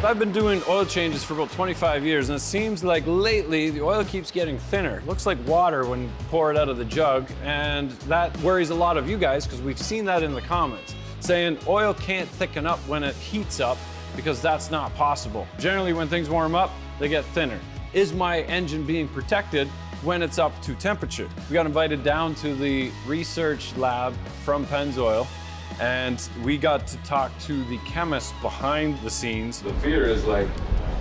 I've been doing oil changes for about 25 years, and it seems like lately the oil keeps getting thinner. Looks like water when you pour it out of the jug, and that worries a lot of you guys because we've seen that in the comments, saying oil can't thicken up when it heats up because that's not possible. Generally, when things warm up, they get thinner. Is my engine being protected when it's up to temperature? We got invited down to the research lab from Pennzoil, and we got to talk to the chemist behind the scenes. The fear is like,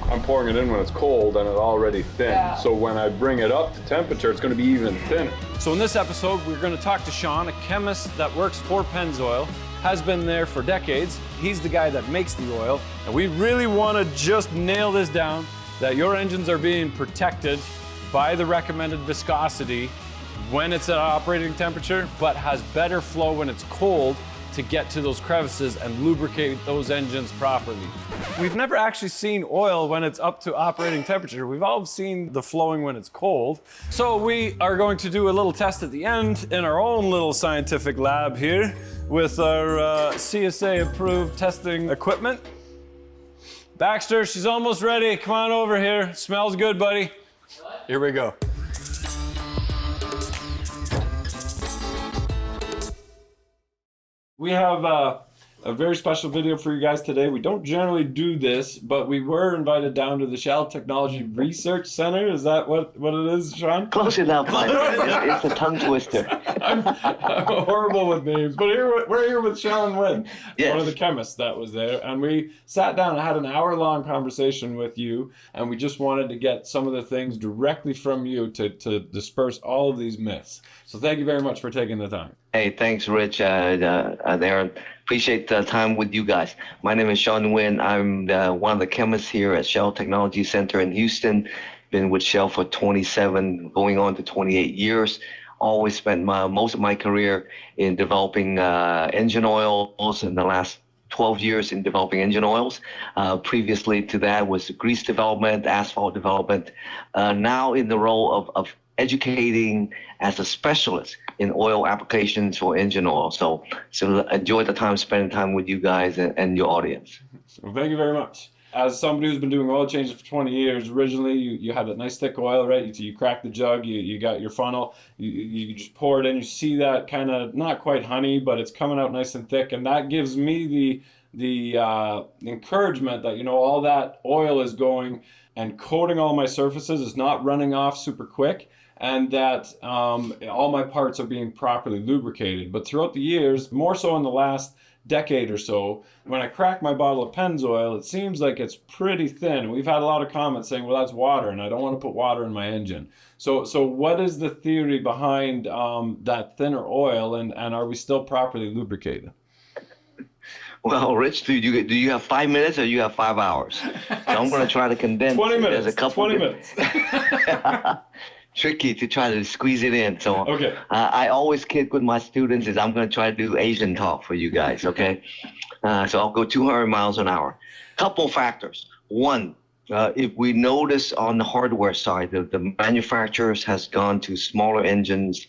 I'm pouring it in when it's cold and it's already thin. Yeah. So when I bring it up to temperature, it's gonna be even thinner. So in this episode, we're gonna talk to Sean, a chemist that works for Pennzoil, has been there for decades. He's the guy that makes the oil, and we really wanna just nail this down, that your engines are being protected by the recommended viscosity when it's at operating temperature, but has better flow when it's cold to get to those crevices and lubricate those engines properly. We've never actually seen oil when it's up to operating temperature. We've all seen the flowing when it's cold. So we are going to do a little test at the end in our own little scientific lab here with our CSA approved testing equipment. Baxter, she's almost ready. Come on over here. Smells good, buddy. What? Here we go. We have a very special video for you guys today. We don't generally do this, but we were invited down to the Shell Technology Research Center. Is that what it is, Sean? Close enough. It's a tongue twister. I'm horrible with names, but we're here with Sean Nguyen, yes, one of the chemists that was there. And we sat down and had an hour-long conversation with you, and we just wanted to get some of the things directly from you to disperse all of these myths. So thank you very much for taking the time. Hey, thanks, Rich, Aaron. Appreciate the time with you guys. My name is Sean Nguyen. I'm one of the chemists here at Shell Technology Center in Houston. Been with Shell for 27, going on to 28 years. Always spent most of my career in developing engine oils, in the last 12 years in developing engine oils. Previously to that was grease development, asphalt development. Now in the role of educating as a specialist in oil applications for engine oil. So enjoy the time spending time with you guys and your audience. Well, thank you very much. As somebody who's been doing oil changes for 20 years, originally you had that nice thick oil, right? You crack the jug, you got your funnel, you just pour it in, you see that kind of, not quite honey, but it's coming out nice and thick, and that gives me the encouragement that, you know, all that oil is going and coating all my surfaces, is not running off super quick, and that all my parts are being properly lubricated. But throughout the years, more so in the last decade or so, when I crack my bottle of Pennzoil, it seems like it's pretty thin. We've had a lot of comments saying, well, that's water, and I don't want to put water in my engine. So what is the theory behind that thinner oil, and are we still properly lubricated? Well, Rich, do you have 5 minutes or you have 5 hours? So I'm going to try to condense 20 minutes. There's a couple 20 minutes. Tricky to try to squeeze it in. So okay. I always kid with my students is I'm going to try to do Asian talk for you guys, okay? So I'll go 200 miles an hour. Couple factors. One, if we notice on the hardware side, the manufacturers has gone to smaller engines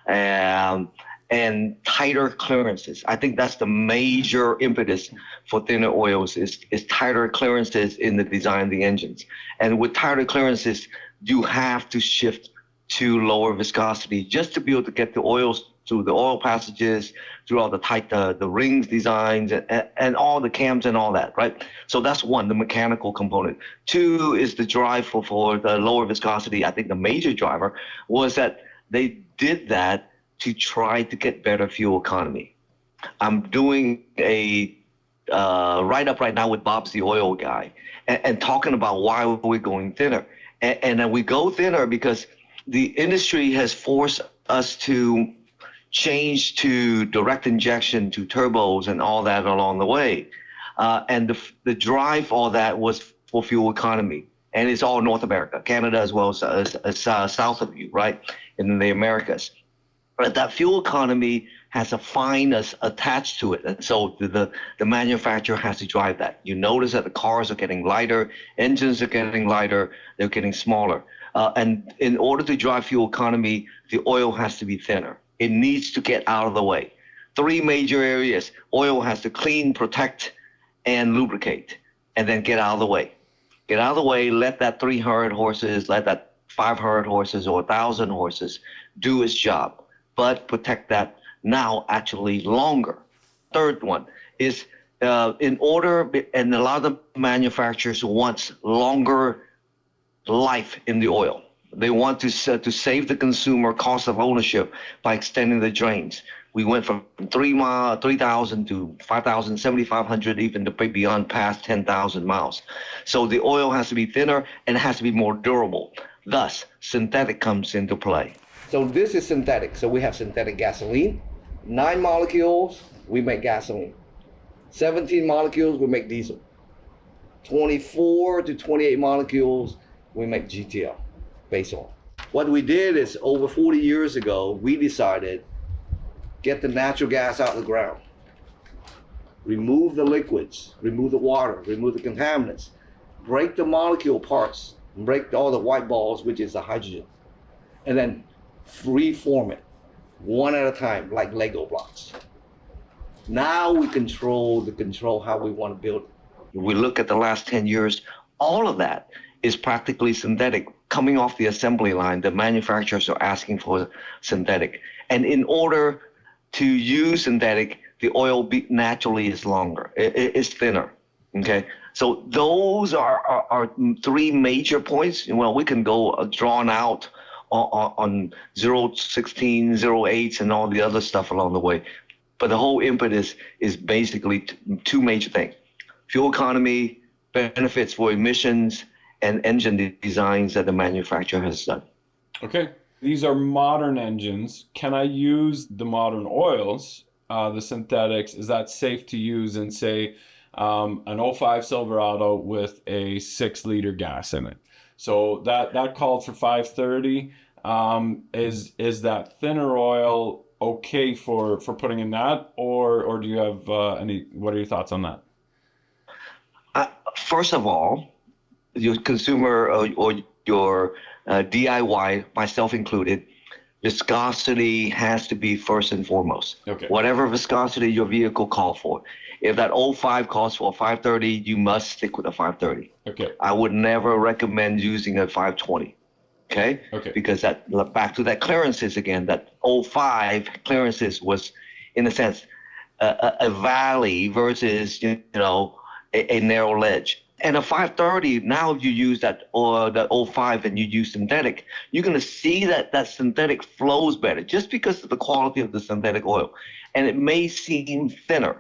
and tighter clearances. I think that's the major impetus for thinner oils is tighter clearances in the design of the engines. And with tighter clearances, you have to shift to lower viscosity just to be able to get the oils through the oil passages, through all the tight, the rings designs and all the cams and all that, right? So that's one, the mechanical component. Two is the drive for the lower viscosity. I think the major driver was that they did that to try to get better fuel economy. I'm doing a write-up right now with Bob's the oil guy and talking about why we're going thinner. And then we go thinner because the industry has forced us to change to direct injection, to turbos and all that along the way. And the drive for all that was for fuel economy. And it's all North America, Canada as well as south of you, right, in the Americas. But that fuel economy has a fineness attached to it. And so the manufacturer has to drive that. You notice that the cars are getting lighter, engines are getting lighter, they're getting smaller. And in order to drive fuel economy, the oil has to be thinner. It needs to get out of the way. Three major areas. Oil has to clean, protect, and lubricate. and then get out of the way. Get out of the way, let that 300 horses, let that 500 horses or 1,000 horses do its job, but protect that now actually longer. Third one is in order, and a lot of the manufacturers want longer life in the oil. They want to save the consumer cost of ownership by extending the drains. We went from 3,000 to 5,000, 7,500, even to beyond past 10,000 miles. So the oil has to be thinner and it has to be more durable. Thus, synthetic comes into play. So this is synthetic. So we have synthetic gasoline. 9 molecules, we make gasoline. 17 molecules, we make diesel. 24 to 28 molecules, we make GTL, base oil. What we did is over 40 years ago, we decided get the natural gas out of the ground, remove the liquids, remove the water, remove the contaminants, break the molecule parts, break all the white balls, which is the hydrogen, and then reform it one at a time, like Lego blocks. Now we control how we want to build it. We look at the last 10 years, all of that is practically synthetic. Coming off the assembly line, the manufacturers are asking for synthetic. And in order to use synthetic, the oil naturally is longer, it's thinner, okay? So those are 3 major points. Well, we can go drawn out on 0.16, 0.8s and all the other stuff along the way. But the whole impetus is basically 2 major things: fuel economy, benefits for emissions, and engine designs that the manufacturer has done. Okay. These are modern engines. Can I use the modern oils, the synthetics? Is that safe to use in, say, an 05 Silverado with a 6-liter gas in it? So that called for 530. Is that thinner oil okay for putting in that, or do you have what are your thoughts on that? First of all, your consumer or your DIY, myself included, viscosity has to be first and foremost. Okay. Whatever viscosity your vehicle calls for. If that 05 calls for a 530, you must stick with a 530. Okay. I would never recommend using a 520. Okay? Okay. Because that, back to that clearances again, that 05 clearances was, in a sense, a valley versus, a narrow ledge. And a 530, now if you use that or the 05 and you use synthetic, you're going to see that synthetic flows better just because of the quality of the synthetic oil. And it may seem thinner,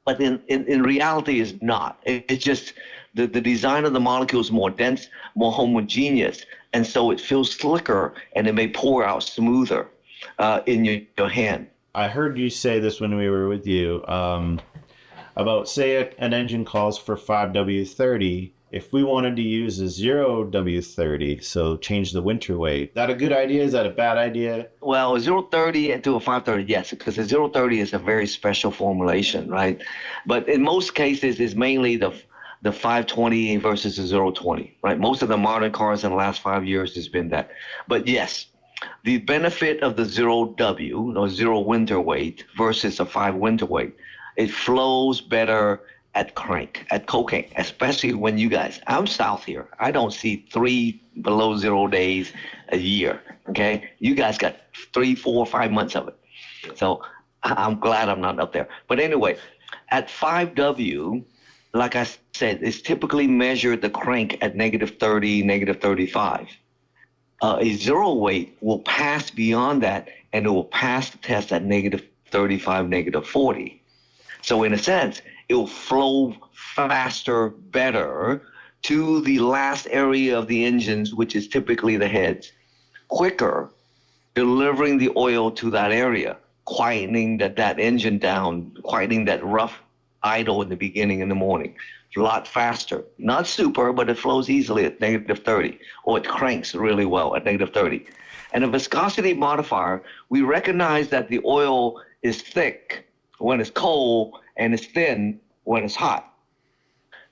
but in reality it's not. It's just the design of the molecule is more dense, more homogeneous, and so it feels slicker and it may pour out smoother in your hand. I heard you say this when we were with you. About, say, an engine calls for 5W30. If we wanted to use a 0W30, so change the winter weight, is that a good idea? Is that a bad idea? Well, a 030 into a 530, yes, because a 030 is a very special formulation, right? But in most cases, it's mainly the 520 versus a 020, right? Most of the modern cars in the last 5 years has been that. But yes, the benefit of the 0W, or 0 winter weight, versus a 5 winter weight, it flows better at crank, at cocaine, especially when you guys, I'm south here. I don't see 3 below 0 days a year, okay? You guys got 3, 4, 5 months of it. So I'm glad I'm not up there. But anyway, at 5W, like I said, it's typically measured the crank at -30, -35. A 0 weight will pass beyond that, and it will pass the test at -35, -40. So in a sense, it will flow faster, better to the last area of the engines, which is typically the heads, quicker, delivering the oil to that area, quietening that engine down, quietening that rough idle in the beginning in the morning. A lot faster. Not super, but it flows easily at -30, or it cranks really well at -30. And a viscosity modifier, we recognize that the oil is thick when it's cold and it's thin when it's hot.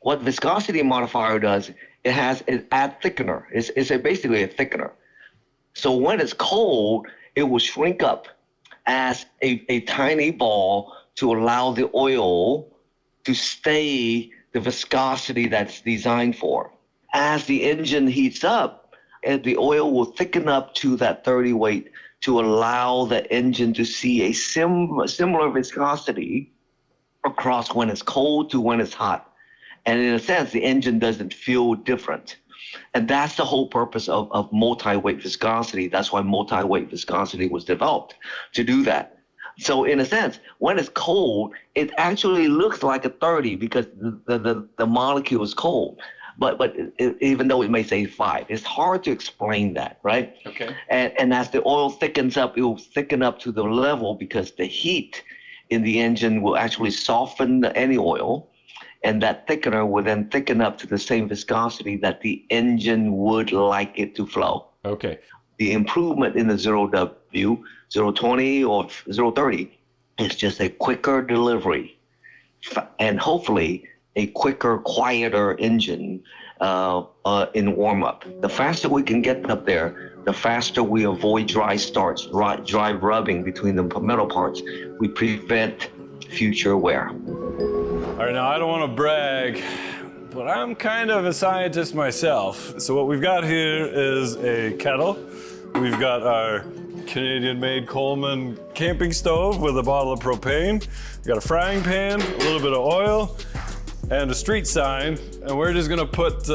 What viscosity modifier does, it adds thickener. It's basically a thickener. So when it's cold, it will shrink up as a tiny ball to allow the oil to stay the viscosity that's designed for. As the engine heats up, the oil will thicken up to that 30 weight to allow the engine to see a similar viscosity across when it's cold to when it's hot. And in a sense, the engine doesn't feel different. And that's the whole purpose of multi-weight viscosity. That's why multi-weight viscosity was developed, to do that. So in a sense, when it's cold, it actually looks like a 30 because the molecule is cold. But even though it may say 5, it's hard to explain that, right? Okay. And as the oil thickens up, it will thicken up to the level because the heat in the engine will actually soften any oil. And that thickener will then thicken up to the same viscosity that the engine would like it to flow. Okay. The improvement in the 0W, 020 or 030 is just a quicker delivery and hopefully a quicker, quieter engine in warm-up. The faster we can get up there, the faster we avoid dry starts, dry rubbing between the metal parts. We prevent future wear. All right, now I don't want to brag, but I'm kind of a scientist myself. So what we've got here is a kettle. We've got our Canadian-made Coleman camping stove with a bottle of propane. We've got a frying pan, a little bit of oil, and a street sign. And we're just gonna put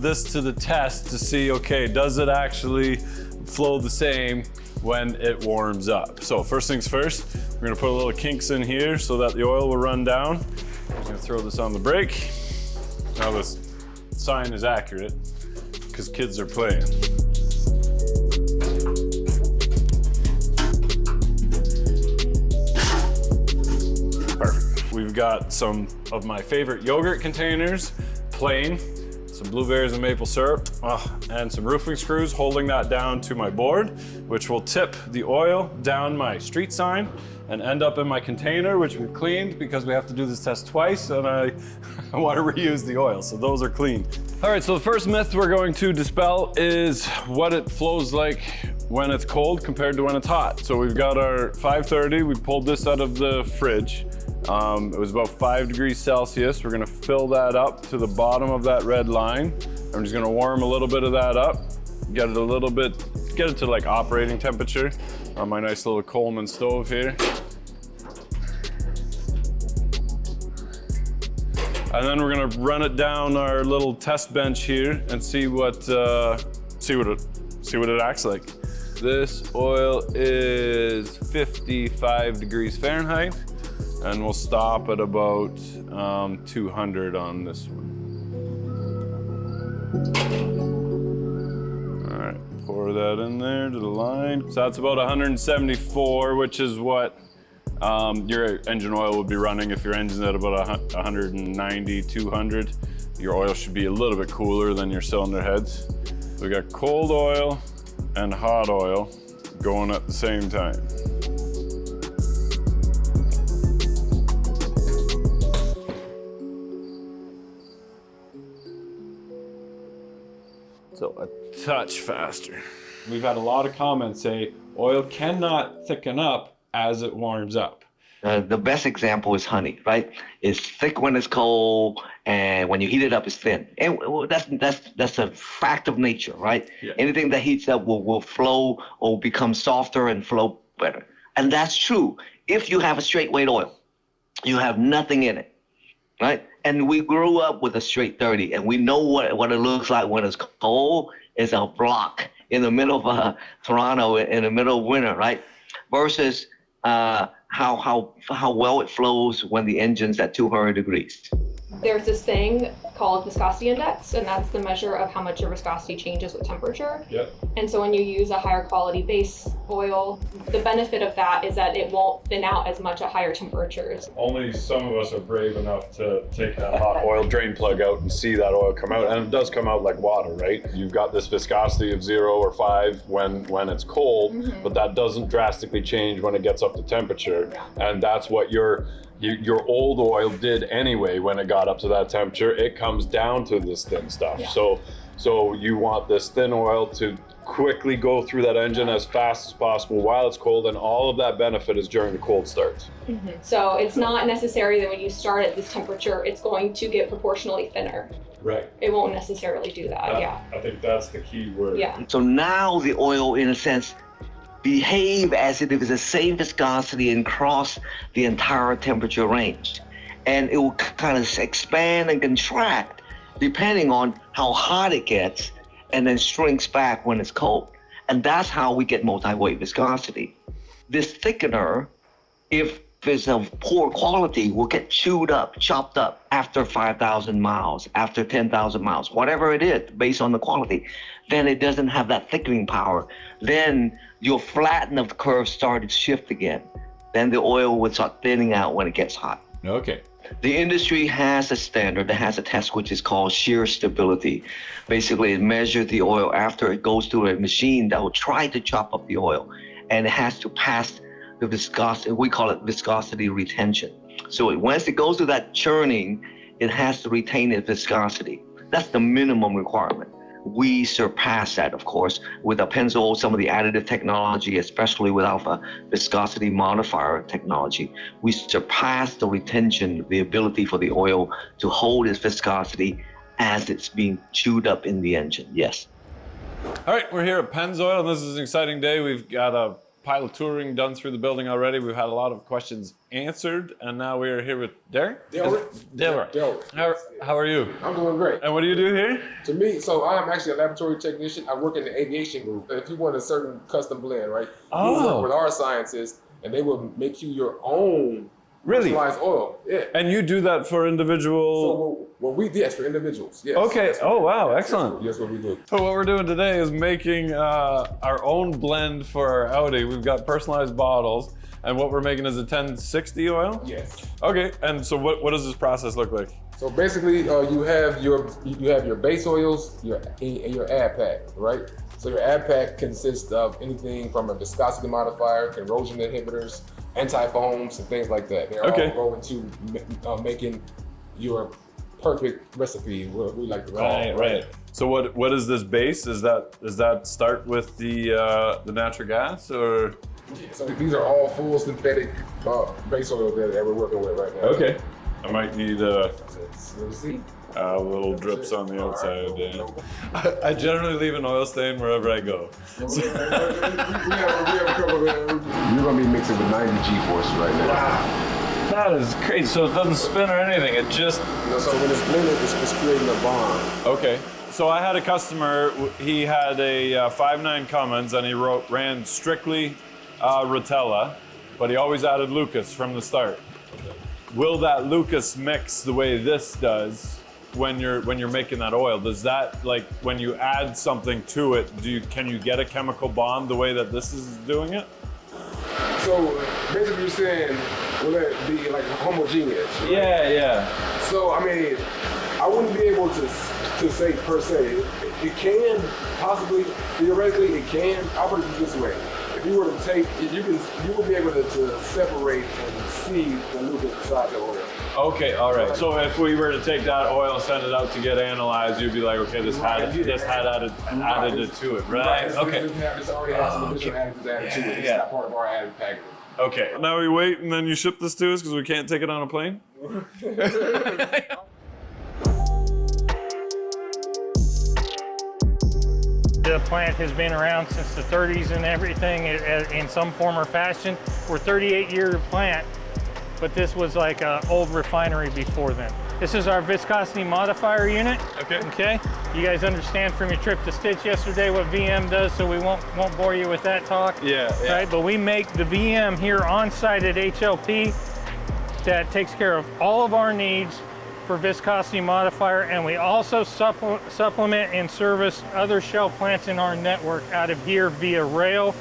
this to the test to see, okay, does it actually flow the same when it warms up? So first things first, we're gonna put a little kinks in here so that the oil will run down. I'm gonna throw this on the brake. Now this sign is accurate because kids are playing. Perfect. We've got some of my favorite yogurt containers, plain, some blueberries and maple syrup, and some roofing screws holding that down to my board, which will tip the oil down my street sign and end up in my container, which we've cleaned because we have to do this test twice, and I want to reuse the oil, so those are clean. All right, so the first myth we're going to dispel is what it flows like when it's cold compared to when it's hot. So we've got our 530, we pulled this out of the fridge. It was about 5 degrees Celsius. We're gonna fill that up to the bottom of that red line. I'm just gonna warm a little bit of that up, get it to like operating temperature on my nice little Coleman stove here. And then we're gonna run it down our little test bench here and see what it acts like. This oil is 55 degrees Fahrenheit, and we'll stop at about 200 on this one. All right, pour that in there to the line. So that's about 174, which is what your engine oil would be running if your engine's at about 190, 200. Your oil should be a little bit cooler than your cylinder heads. So we got cold oil and hot oil going at the same time. So a touch faster. We've had a lot of comments say oil cannot thicken up as it warms up. The best example is honey, right? It's thick when it's cold, and when you heat it up, it's thin. And that's a fact of nature, right? Yeah. Anything that heats up will flow or become softer and flow better. And that's true. If you have a straight weight oil, you have nothing in it, right? And we grew up with a straight 30, and we know what it looks like when it's cold. It's a block in the middle of Toronto in the middle of winter, right? Versus how well it flows when the engine's at 200 degrees. There's this thing called viscosity index, and that's the measure of how much your viscosity changes with temperature. Yep. And so when you use a higher quality base oil, the benefit of that is that it won't thin out as much at higher temperatures. Only some of us are brave enough to take that hot oil drain plug out and see that oil come out, and it does come out like water, right? You've got this viscosity of 0 or 5 when it's cold, but that doesn't drastically change when it gets up to temperature, and that's what your old oil did anyway. When it got up to that temperature, it comes down to this thin stuff. Yeah. So you want this thin oil to quickly go through that engine as fast as possible while it's cold, and all of that benefit is during the cold starts. So it's not necessary that when you start at this temperature, it's going to get proportionally thinner. Right. It won't necessarily do that, yeah. I think that's the key word. Yeah. So now the oil, in a sense, behave as if it was the same viscosity and cross the entire temperature range. And it will kind of expand and contract depending on how hot it gets, and then shrinks back when it's cold. And that's how we get multi-weight viscosity. This thickener, if it's of poor quality, will get chewed up, chopped up after 5,000 miles, after 10,000 miles, whatever it is, based on the quality. Then it doesn't have that thickening power. Then your flatten of the curve started to shift again. Then the oil would start thinning out when it gets hot. Okay. The industry has a standard that has a test which is called shear stability. Basically, it measures the oil after it goes through a machine that will try to chop up the oil, and it has to pass the viscosity. We call it viscosity retention. So once it goes through that churning, it has to retain its viscosity. That's the minimum requirement. We surpass that, of course, with our Pennzoil, some of the additive technology, especially with alpha viscosity modifier technology. We surpass the retention, the ability for the oil to hold its viscosity as it's being chewed up in the engine. Yes. All right, we're here at Pennzoil, and this is an exciting day. We've got a pilot touring done through the building already. We've had a lot of questions answered, and now we are here with Derek. Delrick. How are you? I'm doing great. And what do you do here? To me, so I'm actually a laboratory technician. I work in the aviation group. If you want a certain custom blend, right? Oh. You work with our scientists, and they will make you your own Really? personalized oil. Yeah. And you do that for individual... So what we did for individuals. Yes. Okay. That's Oh, wow. yes, Excellent. Yes, what we do. So what we're doing today is making our own blend for our Audi. We've got personalized bottles, and what we're making is a 1060 oil? Yes. Okay, and so what does this process look like? So basically, you have your base oils, your add pack, right? So your add pack consists of anything from a viscosity modifier, corrosion inhibitors, anti-foams, and things like that. They all go into making your perfect recipe. We like to call it. Right. So what is this base? Does that start with the natural gas, or? So these are all full synthetic base oils that we're working with right now. Okay. I might need Let's see. little drips on the outside. Yeah. I generally leave an oil stain wherever I go. We have a couple of. You're gonna be mixing with 90 G-force right now. Wow. That is crazy. So it doesn't spin or anything. It just. So when it's blended, it's creating a bond. Okay. So I had a customer. He had a 5.9 Cummins, and he ran strictly Rotella, but he always added Lucas from the start. Will that Lucas mix the way this does when you're making that oil? Does that, like, when you add something to it, can you get a chemical bond the way that this is doing it? So basically you're saying, will it be like homogeneous? Right? Yeah. So I mean, I wouldn't be able to say per se. It can possibly, theoretically, it can. I'll put it this way. If you were to take, you would be able to separate and see the Lucas inside the oil. Okay, all right. So if we were to take that oil, send it out to get analyzed, you'd be like, okay, this had added it to it, right? Okay. This already has some additional additives added to it. It's not part of our added packaging. Okay. Now we wait, and then you ship this to us because we can't take it on a plane? The plant has been around since the 30s and everything in some form or fashion. We're a 38-year plant, but this was like an old refinery before then. This is our viscosity modifier unit. Okay. You guys understand from your trip to Stitch yesterday what VM does, so we won't bore you with that talk. Yeah. Right, but we make the VM here on site at HLP that takes care of all of our needs for viscosity modifier, and we also supplement and service other Shell plants in our network out of here via rail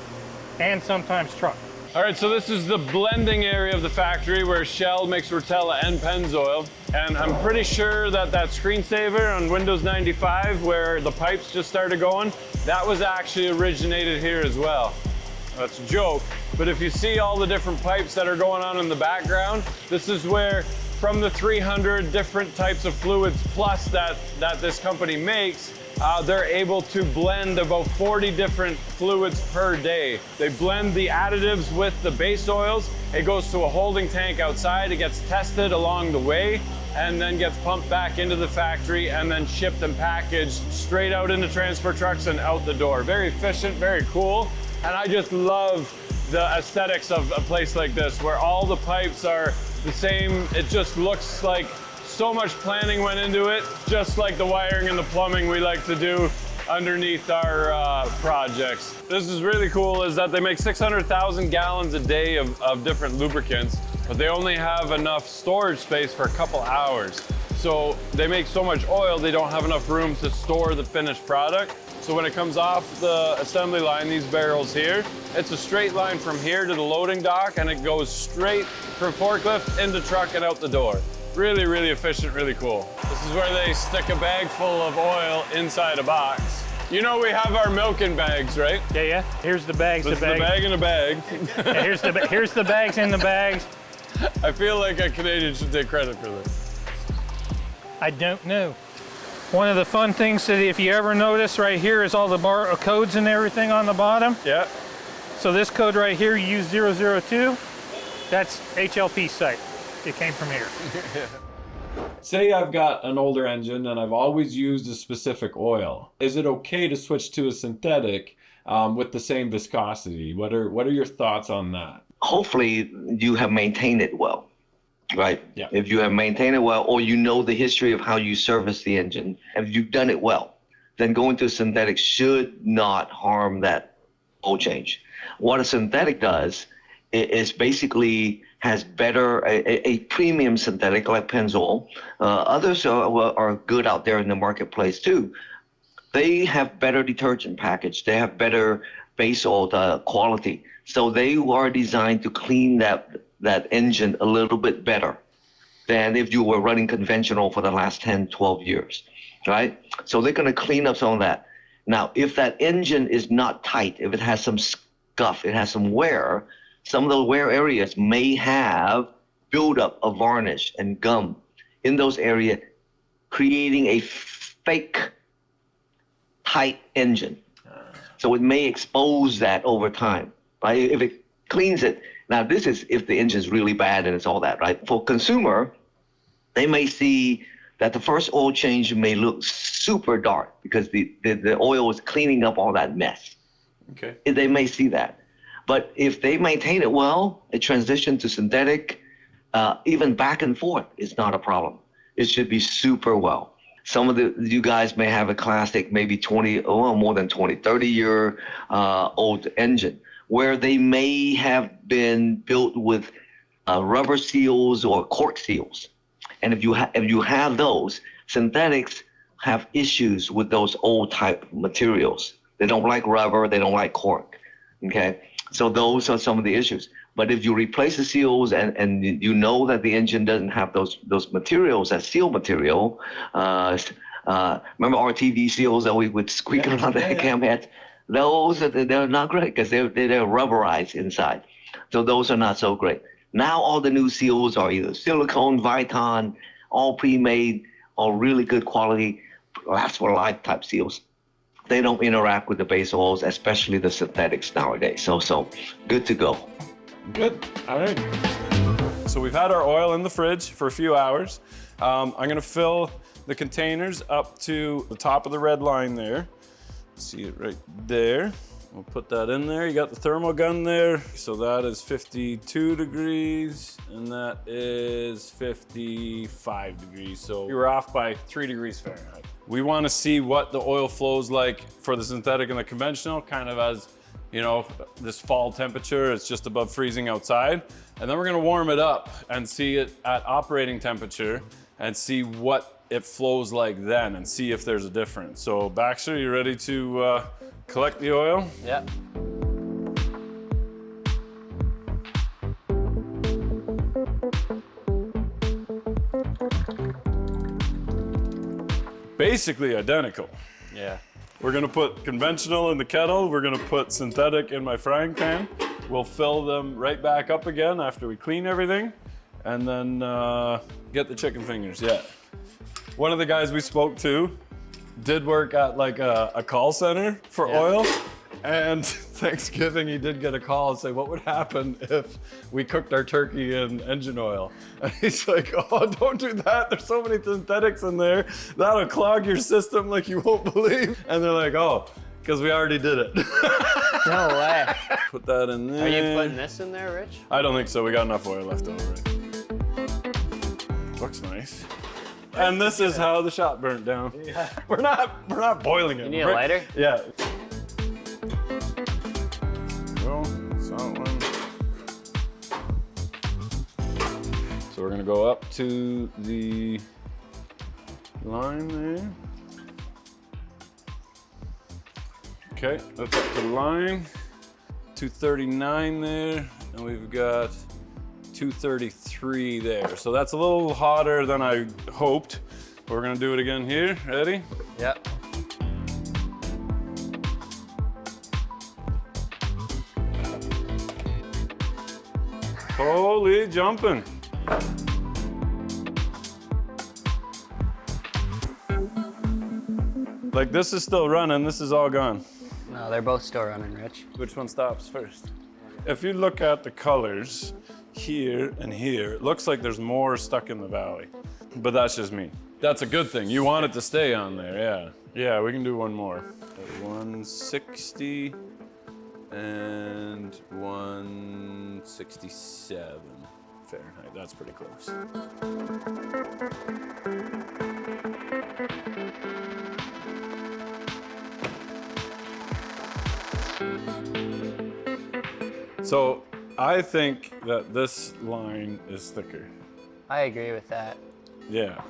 and sometimes truck. All right, so this is the blending area of the factory where Shell makes Rotella and Pennzoil. And I'm pretty sure that screensaver on Windows 95 where the pipes just started going, that was actually originated here as well. That's a joke, but if you see all the different pipes that are going on in the background, this is where from the 300 different types of fluids plus that this company makes, they're able to blend about 40 different fluids per day. They blend the additives with the base oils. It goes to a holding tank outside. It gets tested along the way and then gets pumped back into the factory and then shipped and packaged straight out into transfer trucks and out the door. Very efficient, very cool. And I just love the aesthetics of a place like this where all the pipes are the same. It just looks like so much planning went into it, just like the wiring and the plumbing we like to do underneath our projects. This is really cool is that they make 600,000 gallons a day of different lubricants, but they only have enough storage space for a couple hours. So they make so much oil, they don't have enough room to store the finished product. So when it comes off the assembly line, these barrels here, it's a straight line from here to the loading dock, and it goes straight from forklift into truck and out the door. Really, really efficient, really cool. This is where they stick a bag full of oil inside a box. You know we have our milk in bags, right? Yeah. Here's the bags. This is the bag in a bag. Yeah, here's the bags in the bags. I feel like a Canadian should take credit for this. I don't know. One of the fun things that if you ever notice right here is all the bar codes and everything on the bottom. Yeah. So this code right here, you use 002, that's HLP site. It came from here. Say I've got an older engine and I've always used a specific oil. Is it okay to switch to a synthetic with the same viscosity? What are your thoughts on that? Hopefully you have maintained it well, right? Yeah. If you have maintained it well, or you know the history of how you service the engine, if you've done it well, then going to a synthetic should not harm that oil change. What a synthetic does is basically has better, a premium synthetic like Pennzoil. Others are good out there in the marketplace too. They have better detergent package. They have better base oil quality. So they are designed to clean that engine a little bit better than if you were running conventional for the last 10, 12 years, right? So they're gonna clean up some of that. Now, if that engine is not tight, if it has some scuff, it has some wear, some of the wear areas may have buildup of varnish and gum in those areas, creating a fake tight engine. So it may expose that over time, right? If it cleans it. Now, this is if the engine's really bad and it's all that, right? For consumer, they may see that the first oil change may look super dark because the oil is cleaning up all that mess. Okay. They may see that. But if they maintain it well, a transition to synthetic, even back and forth is not a problem. It should be super well. Some of you guys may have a classic, maybe 30-year old engine where they may have been built with rubber seals or cork seals. And if you have those, synthetics have issues with those old type materials. They don't like rubber, they don't like cork, okay? So those are some of the issues. But if you replace the seals and you know that the engine doesn't have those materials, that seal material, remember RTV seals that we would squeak around the cam heads? Those, they're not great because they're rubberized inside. So those are not so great. Now all the new seals are either silicone, Viton, all pre-made, all really good quality, last for life type seals. They don't interact with the base oils, especially the synthetics nowadays. So good to go. Good. All right. So we've had our oil in the fridge for a few hours. I'm going to fill the containers up to the top of the red line there. See it right there. We'll put that in there. You got the thermal gun there. So that is 52 degrees and that is 55 degrees. So we were off by 3 degrees Fahrenheit. We want to see what the oil flows like for the synthetic and the conventional, kind of as, you know, this fall temperature. It's just above freezing outside. And then we're going to warm it up and see it at operating temperature and see what it flows like then and see if there's a difference. So Baxter, you ready to collect the oil? Yeah. Basically identical. Yeah. We're gonna put conventional in the kettle. We're gonna put synthetic in my frying pan. We'll fill them right back up again after we clean everything. and then get the chicken fingers, yeah. One of the guys we spoke to did work at like a call center for oil, and Thanksgiving he did get a call and say, what would happen if we cooked our turkey in engine oil? And he's like, oh, don't do that. There's so many synthetics in there. That'll clog your system like you won't believe. And they're like, oh, because we already did it. No way. Put that in there. Are you putting this in there, Rich? I don't think so. We got enough oil left over. Looks nice. And this is how the shop burnt down. Yeah. We're not boiling it. You need a lighter? Yeah. Go, salt one. So we're gonna go up to the line there. Okay, that's up to the line. 239 there, and we've got 233 there. So that's a little hotter than I hoped. We're gonna do it again here. Ready? Yep. Holy jumping. Like this is still running, this is all gone. No, they're both still running, Rich. Which one stops first? If you look at the colors here and here, it looks like there's more stuck in the valley, but that's just me. That's a good thing. You want it to stay on there, yeah. Yeah, we can do one more. 160 and 167 Fahrenheit. That's pretty close. So I think that this line is thicker. I agree with that. Yeah.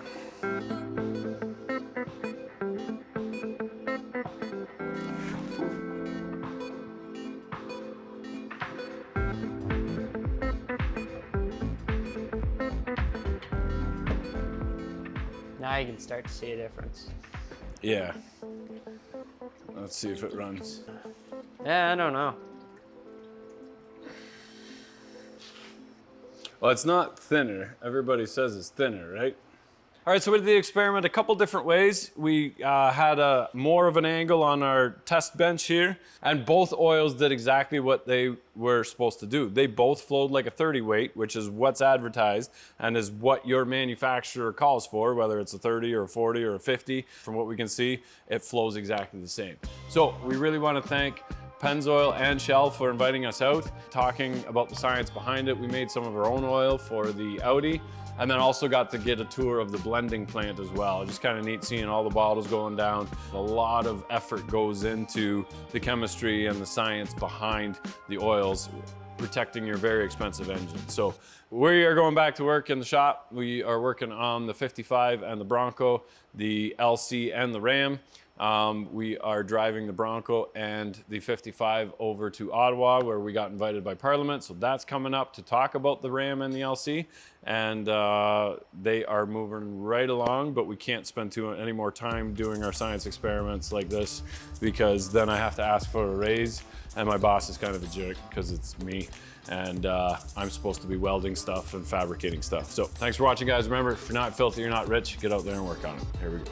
Now you can start to see a difference. Yeah. Let's see if it runs. Yeah, I don't know. Well, it's not thinner. Everybody says it's thinner, right? All right, so we did the experiment a couple different ways. We had more of an angle on our test bench here, and both oils did exactly what they were supposed to do. They both flowed like a 30 weight, which is what's advertised and is what your manufacturer calls for, whether it's a 30 or a 40 or a 50. From what we can see, it flows exactly the same. So we really want to thank Pennzoil and Shell for inviting us out, talking about the science behind it. We made some of our own oil for the Audi, and then also got to get a tour of the blending plant as well. Just kind of neat seeing all the bottles going down. A lot of effort goes into the chemistry and the science behind the oils, protecting your very expensive engine. So we are going back to work in the shop. We are working on the 55 and the Bronco, the LC and the Ram. We are driving the Bronco and the 55 over to Ottawa, where we got invited by Parliament. So that's coming up to talk about the Ram and the LC. And they are moving right along, but we can't spend any more time doing our science experiments like this, because then I have to ask for a raise. And my boss is kind of a jerk because it's me. And I'm supposed to be welding stuff and fabricating stuff. So thanks for watching, guys. Remember, if you're not filthy, you're not rich. Get out there and work on it. Here we go.